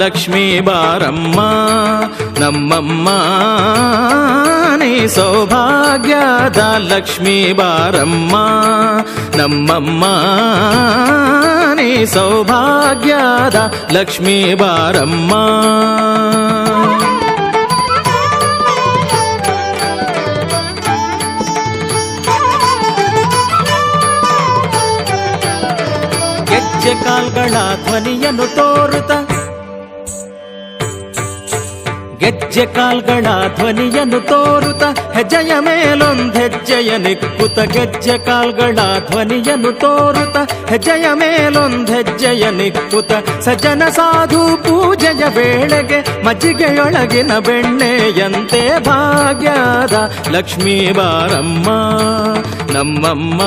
ಲಕ್ಷ್ಮೀ ಬಾರಮ್ಮ ನಮ್ಮಮ್ಮ ನೀ ಸೌಭಾಗ್ಯದ ಲಕ್ಷ್ಮೀ ಬಾರಮ್ಮ ನಮ್ಮಮ್ಮ ನೀ ಸೌಭಾಗ್ಯದ ಲಕ್ಷ್ಮೀ ಬಾರಮ್ಮ. ಗೆಜ್ಜೆ ಕಾಲ್ಗಳ ಧ್ವನಿಯನ್ನು ತೋರುತ್ತ ಗೆಜ್ಜೆ ಕಾಲ್ಗಳ ಧ್ವನಿಯನ್ನು ತೋರುತ್ತ ಹೆಜ್ಜೆಯ ಮೇಲೊಂದು ಹೆಜ್ಜೆಯ ನಿಕ್ಕುತ್ತ ಗೆಜ್ಜೆ ಕಾಲ್ಗಳ ಧ್ವನಿಯನ್ನು ತೋರುತ್ತ ಹೆಜ್ಜೆಯ ಮೇಲೊಂದು ಹೆಜ್ಜೆಯ ನಿಕ್ಕುತ್ತ ಸಜ್ಜನ ಸಾಧು ಪೂಜೆಯ ವೇಳೆಗೆ ಮಜ್ಜಿಗೆಯೊಳಗಿನ ಬೆಣ್ಣೆಯಂತೆ ಭಾಗ್ಯದ ಲಕ್ಷ್ಮೀ ಬಾರಮ್ಮ ನಮ್ಮಮ್ಮ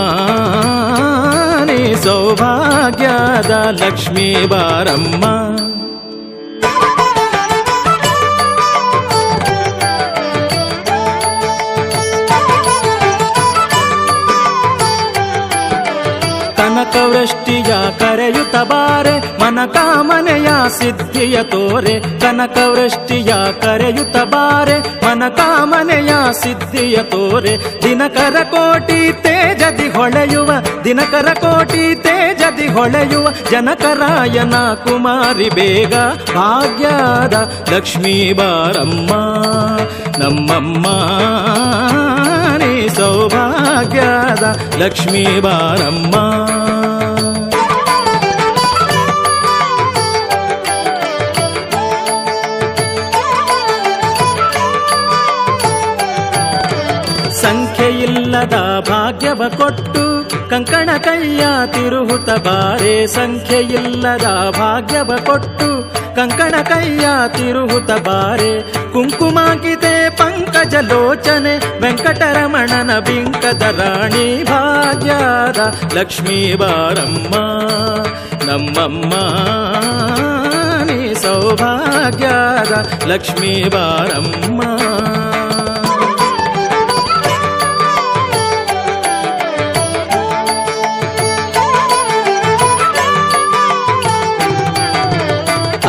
ನೀ ಸೌಭಾಗ್ಯದ ಲಕ್ಷ್ಮೀ ಬಾರಮ್ಮ. ಕನಕವೃಷ್ಟಿಯ ಕರೆಯುತ್ತ ಬಾರೆ ಮನಕಾಮನೆಯ ಸಿದ್ಧಿಯ ತೋರೆ ಕನಕವೃಷ್ಟಿಯ ಕರೆಯುತ್ತ ಬಾರೆ ಮನಕಾಮನೆಯ ಸಿದ್ಧಿಯ ತೋರೆ ದಿನಕರ ಕೋಟಿ ತೇಜದಿ ಹೊಳೆಯುವ ದಿನಕರ ಕೋಟಿ ತೇಜದಿ ಹೊಳೆಯುವ ಜನಕರಾಯನ ಕುಮಾರಿ ಬೇಗ ಭಾಗ್ಯದ ಲಕ್ಷ್ಮೀ ಬಾರಮ್ಮ ನಮ್ಮಮ್ಮ ನೀ ಸೌಭಾಗ್ಯದ ಲಕ್ಷ್ಮೀ ಬಾರಮ್ಮ. ಸಂಖ್ಯೆಯಿಲ್ಲದ ಭಾಗ್ಯವ ಕೊಟ್ಟು ಕಂಕಣ ಕೈಯ ತಿರುಹುತ ಬಾರೆ ಸಂಖ್ಯೆಯಿಲ್ಲದ ಭಾಗ್ಯವ ಕೊಟ್ಟು ಕಂಕಣ ಕೈಯ ತಿರುಹುತ ಬಾರೆ ಕುಂಕುಮಾಕಿತೆ ಪಂಕಜ ಲೋಚನೆ ವೆಂಕಟರಮಣನ ಬಿಂಕದ ರಾಣಿ ಭಾಗ್ಯದ ಲಕ್ಷ್ಮೀ ಬಾರಮ್ಮ ನಮ್ಮಮ್ಮ ನೀ ಸೌಭಾಗ್ಯದ ಲಕ್ಷ್ಮೀ ಬಾರಮ್ಮ.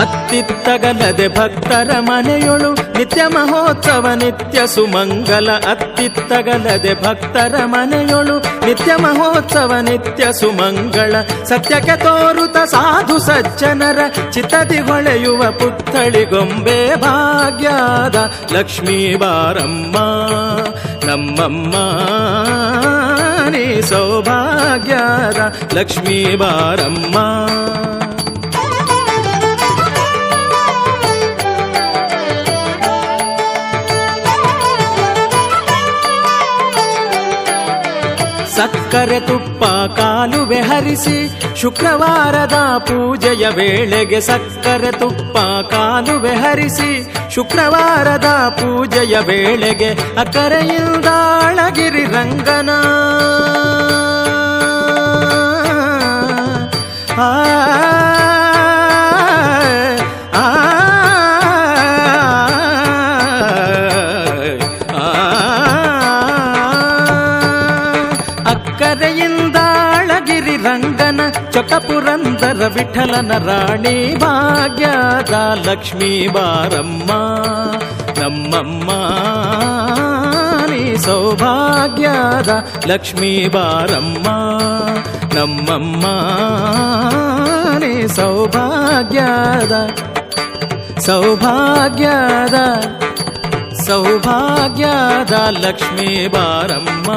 ಅತ್ತಿತ್ತಗಲದೆ ಭಕ್ತರ ಮನೆಯೊಳು ನಿತ್ಯ ಮಹೋತ್ಸವ ನಿತ್ಯ ಸುಮಂಗಲ ಅತ್ತಿತ್ತಗಲದೆ ಭಕ್ತರ ಮನೆಯೊಳು ನಿತ್ಯ ಮಹೋತ್ಸವ ನಿತ್ಯ ಸುಮಂಗಳ ಸತ್ಯಕ್ಕೆ ತೋರುತ ಸಾಧು ಸಜ್ಜನರ ಚಿತ್ತದಿ ಹೊಳೆಯುವ ಪುತ್ಥಳಿ ಗೊಂಬೆ ಭಾಗ್ಯದ ಲಕ್ಷ್ಮೀ ಬಾರಮ್ಮ ನಮ್ಮಮ್ಮ ನೀ ಸೌಭಾಗ್ಯದ ಲಕ್ಷ್ಮೀ ಬಾರಮ್ಮ. ಸಕ್ಕರೆ ತುಪ್ಪ ಕಾಲುವೆ ಹರಿಸಿ ಶುಕ್ರವಾರದ ಪೂಜೆಯ ವೇಳೆಗೆ ಸಕ್ಕರೆ ತುಪ್ಪ ಕಾಲುವೆ ಹರಿಸಿ ಶುಕ್ರವಾರದ ಪೂಜೆಯ ವೇಳೆಗೆ ಅಕರೆಯಿಂದ ಅಳಗಿರಿ ರಂಗನ ಅಕ್ಕರೆಯಿಂದಾಳಗಿರಿ ರಂಗನ ಚೊಕ್ಕಪುರಂದರ ವಿಠಲನ ರಾಣಿ ಭಾಗ್ಯದ ಲಕ್ಷ್ಮೀ ಬಾರಮ್ಮ ನಮ್ಮಮ್ಮ ನೀ ಸೌಭಾಗ್ಯದ ಲಕ್ಷ್ಮೀ ಬಾರಮ್ಮ ನಮ್ಮಮ್ಮ ನೀ ಸೌಭಾಗ್ಯದ ಲಕ್ಷ್ಮೀ ಬಾರಮ್ಮ.